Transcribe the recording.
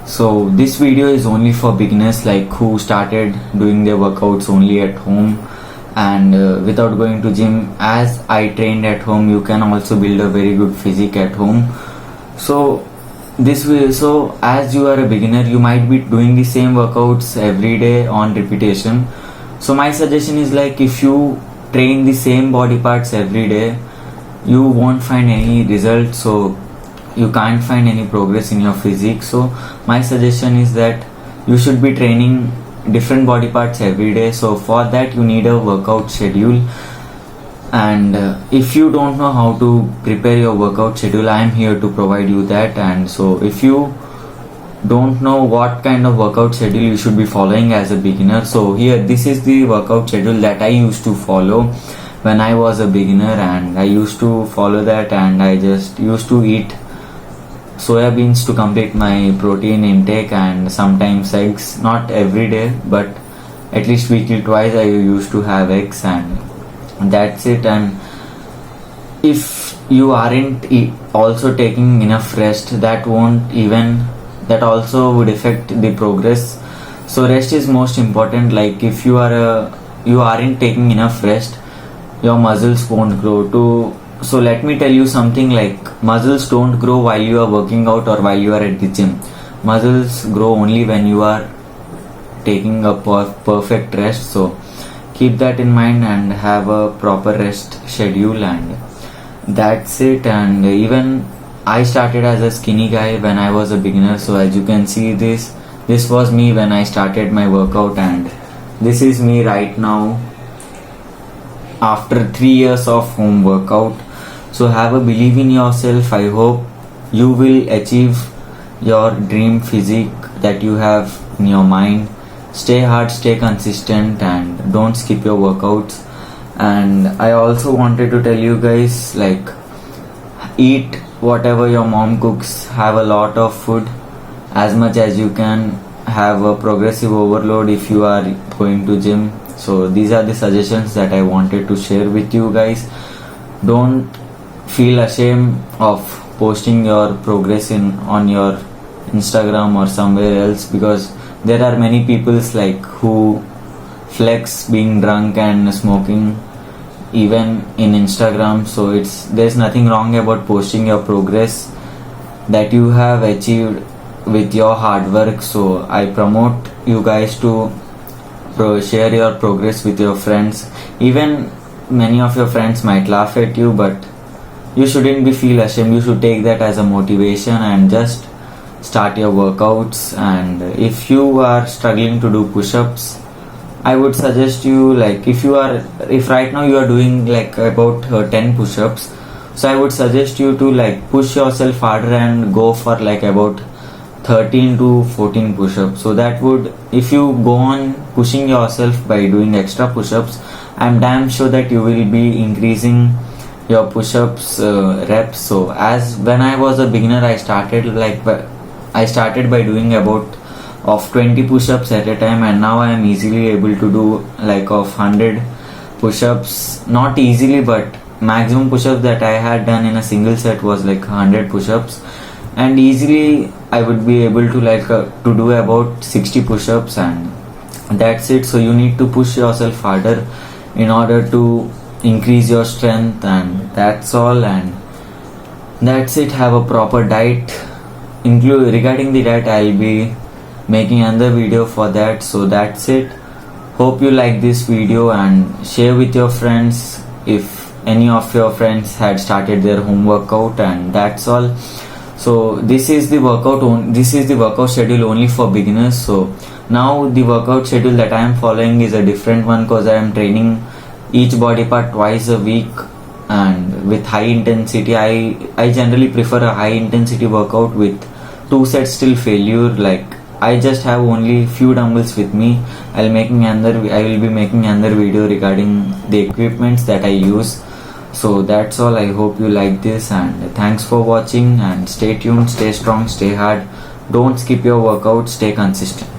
So this video is only for beginners like who started doing their workouts only at home and without going to gym. As I trained at home, you can also build a very good physique at home. So so as you are a beginner, you might be doing the same workouts every day on repetition. So my suggestion is like if you train the same body parts every day, you won't find any result. So you can't find any progress in your physique. So my suggestion is that you should be training different body parts every day. So for that you need a workout schedule, and if you don't know how to prepare your workout schedule, I am here to provide you that. And so if you don't know what kind of workout schedule you should be following as a beginner, so here this is the workout schedule that I used to follow when I was a beginner, and I used to follow that, and I just used to eat soya beans to complete my protein intake and sometimes eggs, not every day but at least weekly twice I used to have eggs, and that's it. And if you aren't also taking enough rest, that also would affect the progress. So rest is most important. Like if you aren't taking enough rest, your muscles won't grow too. So let me tell you something, like muscles don't grow while you are working out or while you are at the gym. Muscles grow only when you are taking a perfect rest. So keep that in mind and have a proper rest schedule, and that's it. And even I started as a skinny guy when I was a beginner. So as you can see, this was me when I started my workout, and this is me right now after 3 years of home workout. So have a belief in yourself. I hope you will achieve your dream physique that you have in your mind. Stay hard, stay consistent, and don't skip your workouts. And I also wanted to tell you guys, like, eat whatever your mom cooks. Have a lot of food as much as you can. Have a progressive overload if you are going to gym. So these are the suggestions that I wanted to share with you guys. Don't feel ashamed of posting your progress on your Instagram or somewhere else, because there are many peoples like who flex being drunk and smoking even in Instagram. So there's nothing wrong about posting your progress that you have achieved with your hard work. So I promote you guys to share your progress with your friends. Even many of your friends might laugh at you, but you shouldn't be feel ashamed. You should take that as a motivation and just start your workouts. And if you are struggling to do push-ups, I would suggest you, like, if right now you are doing like about 10 push-ups, so I would suggest you to like push yourself harder and go for like about 13 to 14 push-ups. So that would, if you go on pushing yourself by doing extra push-ups, I'm damn sure that you will be increasing your push-ups reps. So as when I was a beginner, I started by doing about of 20 push-ups at a time, and now I am easily able to do like of 100 push-ups. Not easily, but maximum push-ups that I had done in a single set was like 100 push-ups, and easily I would be able to to do about 60 push-ups, and that's it. So you need to push yourself harder in order to increase your strength, and that's all. And that's it. Have a proper diet. Regarding the diet, I'll be making another video for that. So that's it. Hope you like this video and share with your friends if any of your friends had started their home workout. And that's all. So this is the workout schedule only for beginners. So now the workout schedule that I am following is a different one, because I am training each body part twice a week and with high intensity. I generally prefer a high intensity workout with 2 sets till failure. Like I just have only few dumbbells with me. I will be making another video regarding the equipments that I use. So that's all. I hope you like this, and thanks for watching, and stay tuned, stay strong, stay hard. Don't skip your workout, stay consistent.